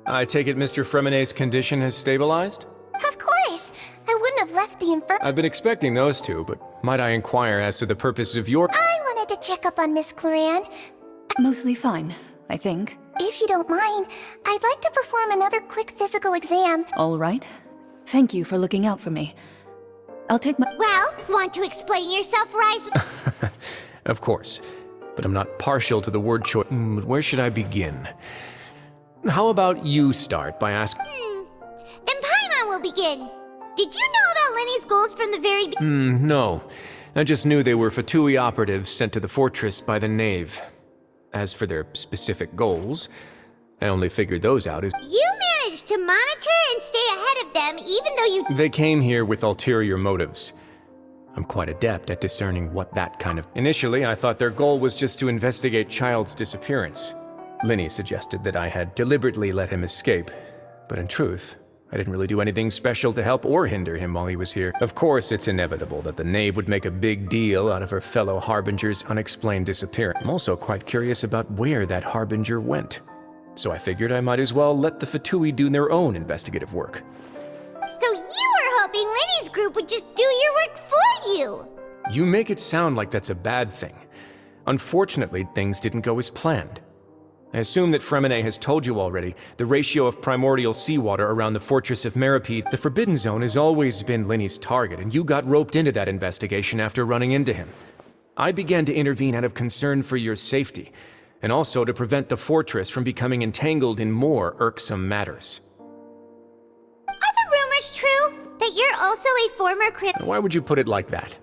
I take it Mr. Fremonet's condition has stabilized? Of course! I wouldn't have left the infirmary. I've been expecting those two, but might I inquire as to the purpose of your— I wanted to check up on Miss Claran. Mostly fine, I think. If you don't mind, I'd like to perform another quick physical exam. All right. Thank you for looking out for me. I'll take my— Well, want to explain yourself, Risley? Of course, but I'm not partial to the word choice. Where should I begin? How about you start by asking— Then Paimon will begin. Did you know about Lenny's goals from the very beginning? No. I just knew they were Fatui operatives sent to the fortress by the Knave. As for their specific goals, I only figured those out as— You managed to monitor and stay ahead of them even though you— They came here with ulterior motives. I'm quite adept at discerning what that kind of— Initially, I thought their goal was just to investigate Childe's disappearance. Linny suggested that I had deliberately let him escape, but in truth, I didn't really do anything special to help or hinder him while he was here. Of course, it's inevitable that the Knave would make a big deal out of her fellow Harbinger's unexplained disappearance. I'm also quite curious about where that Harbinger went. So I figured I might as well let the Fatui do their own investigative work. So you were hoping Lenny's group would just do your work for you! You make it sound like that's a bad thing. Unfortunately, things didn't go as planned. I assume that Fremonet has told you already the ratio of primordial seawater around the fortress of Meripede. The Forbidden Zone has always been Linny's target, and you got roped into that investigation after running into him. I began to intervene out of concern for your safety, and also to prevent the fortress from becoming entangled in more irksome matters. Are the rumors true? That you're also a former criminal? Why would you put it like that?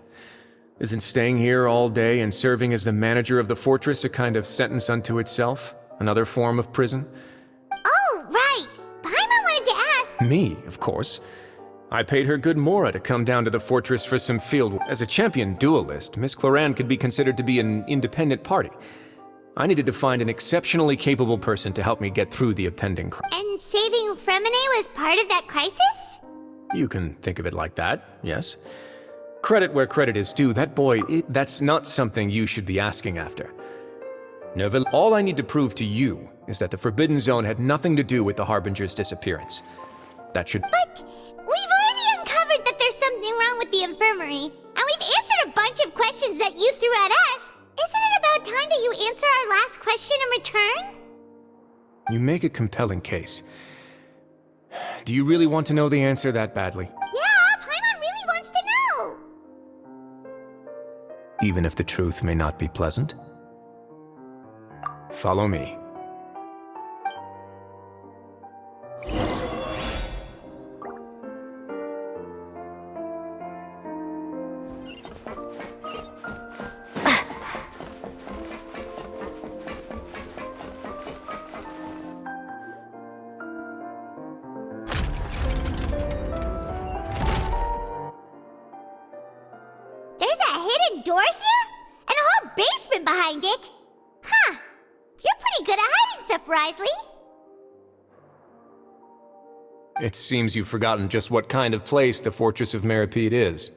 Isn't staying here all day and serving as the manager of the fortress a kind of sentence unto itself? Another form of prison? Oh, right! Paimon wanted to ask— Me, of course. I paid her good mora to come down to the fortress for some field. As a champion duelist, Miss Claran could be considered to be an independent party. I needed to find an exceptionally capable person to help me get through the impending crisis. And saving Fremonet was part of that crisis? You can think of it like that, yes. Credit where credit is due. That boy, that's not something you should be asking after. Neville, all I need to prove to you is that the Forbidden Zone had nothing to do with the Harbinger's disappearance. That should— But we've already uncovered that there's something wrong with the infirmary, and we've answered a bunch of questions that you threw at us. Isn't it about time that you answer our last question in return? You make a compelling case. Do you really want to know the answer that badly? Yeah, Paimon really wants to know. Even if the truth may not be pleasant? Follow me. There's a hidden door here? And a whole basement behind it? Huh. You're pretty good at hiding stuff, Risley. It seems you've forgotten just what kind of place the Fortress of Meripede is.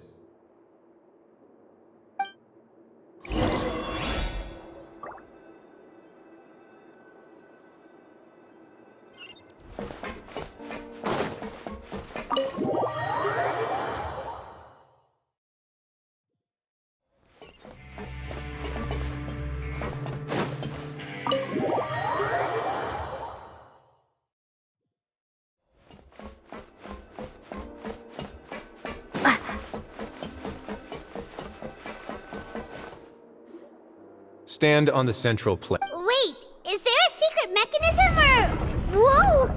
Stand on the central plate. Wait, is there a secret mechanism or... Whoa!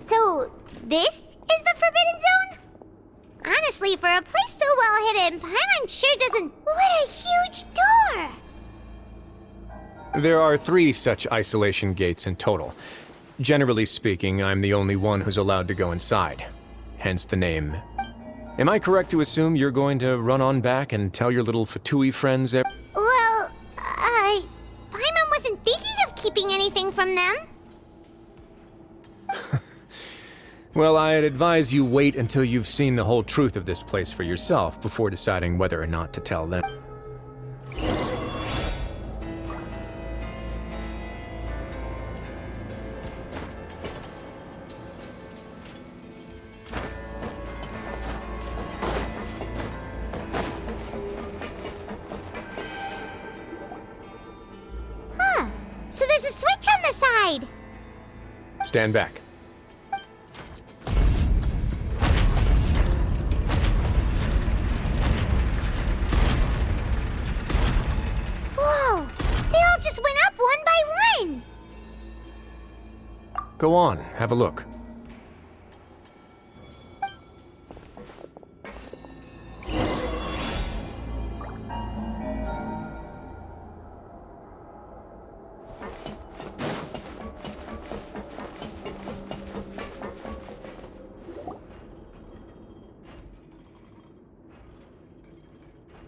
So, this is the Forbidden Zone? Honestly, for a place so well hidden, Paimon sure doesn't... What a huge door! There are 3 such isolation gates in total. Generally speaking, I'm the only one who's allowed to go inside. Hence the name. Am I correct to assume you're going to run on back and tell your little Fatui friends Well, Paimon wasn't thinking of keeping anything from them. Well, I'd advise you wait until you've seen the whole truth of this place for yourself before deciding whether or not to tell them. Huh. So there's a switch on the side. Stand back. Whoa! They all just went up one by one! Go on, have a look.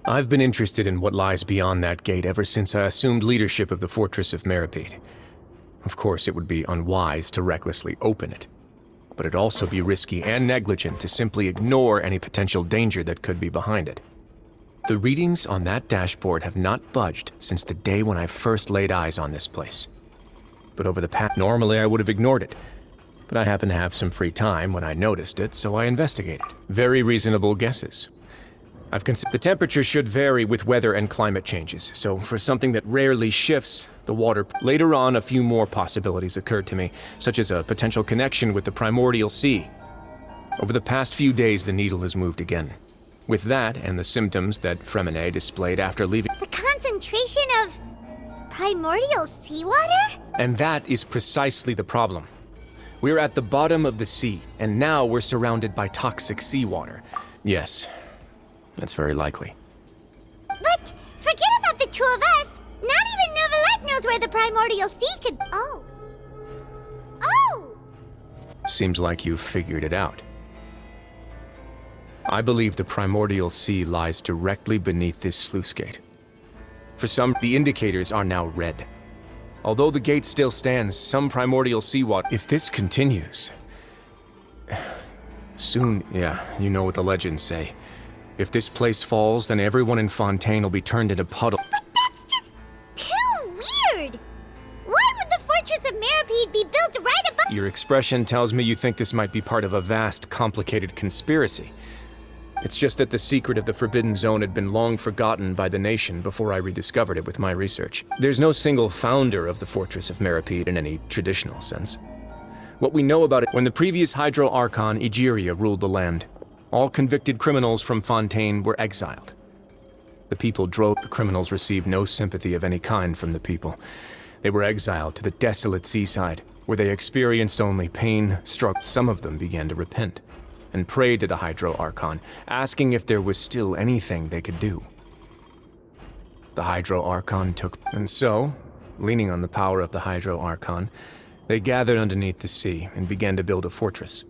I've been interested in what lies beyond that gate ever since I assumed leadership of the Fortress of Meripede. Of course, it would be unwise to recklessly open it, but it'd also be risky and negligent to simply ignore any potential danger that could be behind it. The readings on that dashboard have not budged since the day when I first laid eyes on this place. But over the past, normally I would have ignored it, but I happened to have some free time when I noticed it, so I investigated. Very reasonable guesses. I've considered the temperature should vary with weather and climate changes, so for something that rarely shifts, the water... Later on, a few more possibilities occurred to me, such as a potential connection with the primordial sea. Over the past few days, the needle has moved again. With that, and the symptoms that Fremine displayed after leaving... The concentration of primordial seawater? And that is precisely the problem. We're at the bottom of the sea, and now we're surrounded by toxic seawater. Yes, that's very likely. But forget about the two of us. Not even Neuvillette knows where the primordial sea could... Oh. Oh! Seems like you've figured it out. I believe the primordial sea lies directly beneath this sluice gate. For some, the indicators are now red. Although the gate still stands, some primordial seawater... If this continues... Soon, yeah, you know what the legends say. If this place falls, then everyone in Fontaine will be turned into puddle. But that's just too weird! Why would the Fortress of Meripede be built right above... Your expression tells me you think this might be part of a vast, complicated conspiracy. It's just that the secret of the Forbidden Zone had been long forgotten by the nation before I rediscovered it with my research. There's no single founder of the Fortress of Meripede in any traditional sense. What we know about it, when the previous Hydro Archon Egeria ruled the land, all convicted criminals from Fontaine were exiled. The criminals received no sympathy of any kind from the people. They were exiled to the desolate seaside, where they experienced only pain, struggle. Some of them began to repent, and prayed to the Hydro Archon, asking if there was still anything they could do. The Hydro Archon took... And so, leaning on the power of the Hydro Archon, they gathered underneath the sea and began to build a fortress.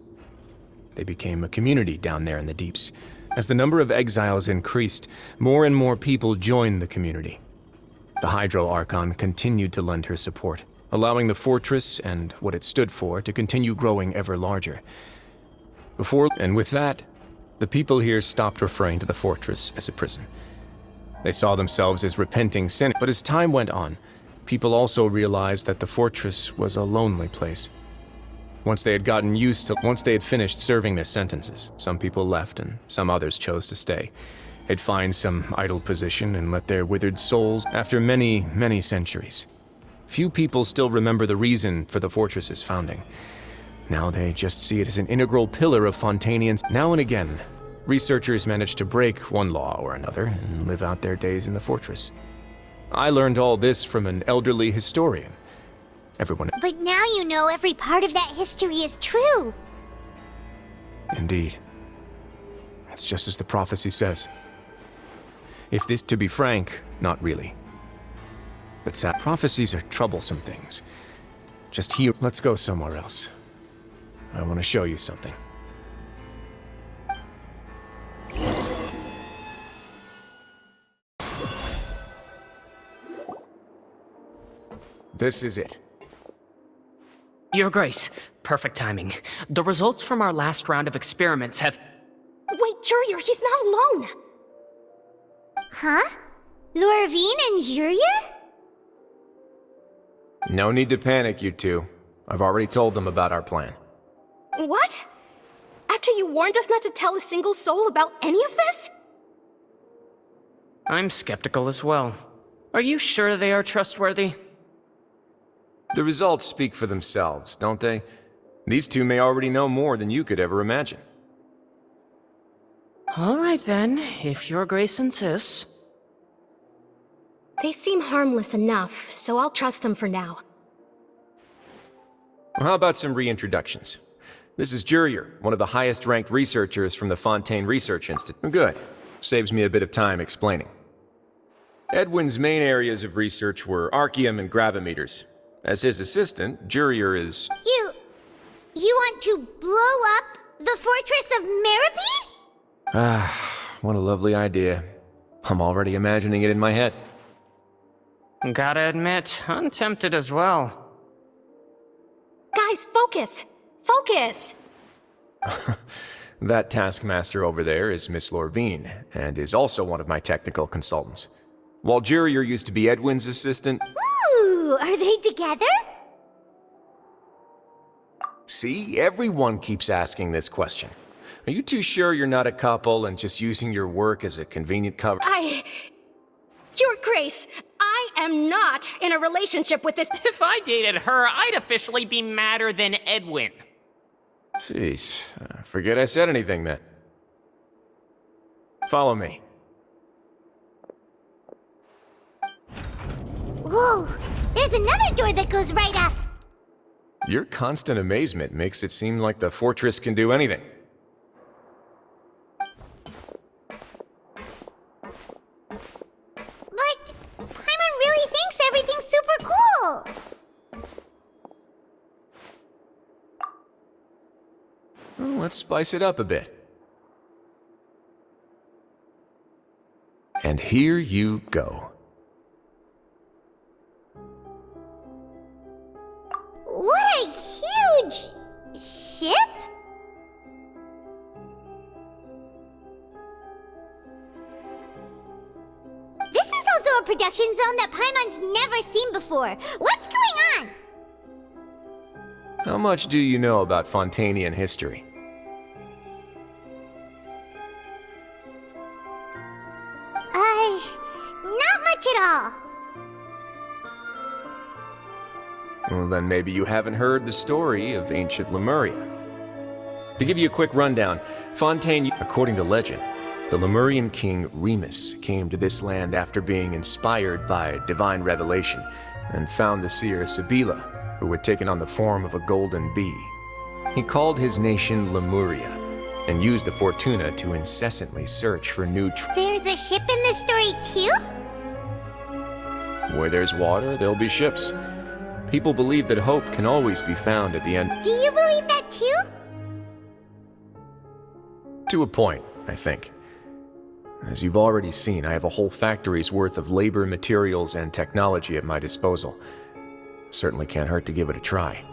They became a community down there in the deeps. As the number of exiles increased, more and more people joined the community. The Hydro Archon continued to lend her support, allowing the fortress and what it stood for to continue growing ever larger. With that, the people here stopped referring to the fortress as a prison. They saw themselves as repenting sinners. But as time went on, people also realized that the fortress was a lonely place. Once they had finished serving their sentences, some people left and some others chose to stay. They'd find some idle position and let their withered souls after many, many centuries. Few people still remember the reason for the fortress's founding. Now they just see it as an integral pillar of Fontainians. Now and again, researchers manage to break one law or another and live out their days in the fortress. I learned all this from an elderly historian. But now you know every part of that history is true. Indeed. It's just as the prophecy says. To be frank, not really. But prophecies are troublesome things. Just here, let's go somewhere else. I want to show you something. This is it. Your Grace, perfect timing. The results from our last round of experiments have... Wait, Jurier, he's not alone! Huh? Lorvine and Jurier? No need to panic, you two. I've already told them about our plan. What? After you warned us not to tell a single soul about any of this? I'm skeptical as well. Are you sure they are trustworthy? The results speak for themselves, don't they? These two may already know more than you could ever imagine. All right then, if Your Grace insists. They seem harmless enough, so I'll trust them for now. Well, how about some reintroductions? This is Jurier, one of the highest-ranked researchers from the Fontaine Research Institute. Good. Saves me a bit of time explaining. Edwin's main areas of research were archaeum and gravimeters. As his assistant, Jurier is... You want to blow up the fortress of Meripede? Ah, what a lovely idea. I'm already imagining it in my head. Gotta admit, I'm tempted as well. Guys, focus! Focus! That taskmaster over there is Miss Lorvine, and is also one of my technical consultants. While Jurier used to be Edwin's assistant... Ooh, are they together? See, everyone keeps asking this question. Are you too sure you're not a couple and just using your work as a convenient cover? Your Grace, I am not in a relationship with this- If I dated her, I'd officially be madder than Edwin. Jeez, forget I said anything then. Follow me. Whoa, there's another door that goes right up. Your constant amazement makes it seem like the fortress can do anything. But Paimon really thinks everything's super cool. Well, let's spice it up a bit. And here you go. What a huge ship? This is also a production zone that Paimon's never seen before. What's going on? How much do you know about Fontainian history? Not much at all. Well, then maybe you haven't heard the story of ancient Lemuria. To give you a quick rundown, Fontaine, according to legend, the Lemurian king Remus came to this land after being inspired by divine revelation and found the seer Sibila, who had taken on the form of a golden bee. He called his nation Lemuria and used the Fortuna to incessantly search for new There's a ship in this story too? Where there's water, there'll be ships. People believe that hope can always be found at the end. Do you believe that too? To a point, I think. As you've already seen, I have a whole factory's worth of labor, materials, and technology at my disposal. Certainly can't hurt to give it a try.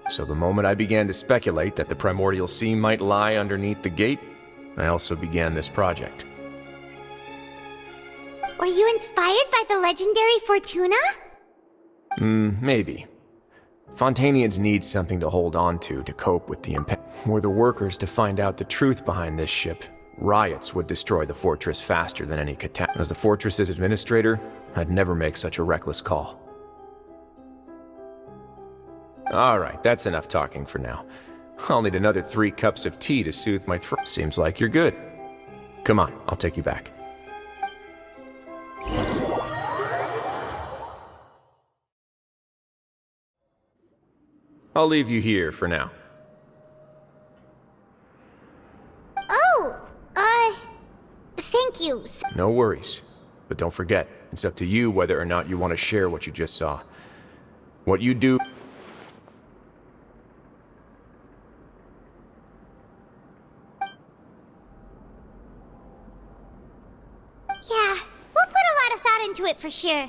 So the moment I began to speculate that the primordial sea might lie underneath the gate, I also began this project. Were you inspired by the legendary Fortuna? Maybe. Fontainians need something to hold on to cope with the impact. Were the workers to find out the truth behind this ship, riots would destroy the fortress faster than any catastrophe. As the fortress's administrator, I'd never make such a reckless call. Alright, that's enough talking for now. I'll need another 3 cups of tea to soothe my throat. Seems like you're good. Come on, I'll take you back. I'll leave you here for now. Oh, thank you. No worries. But don't forget, it's up to you whether or not you want to share what you just saw. What you do... Yeah, we'll put a lot of thought into it for sure.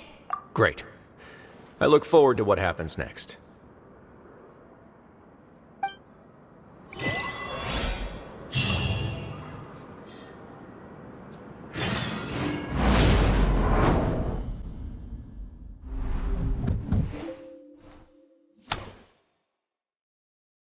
Great. I look forward to what happens next.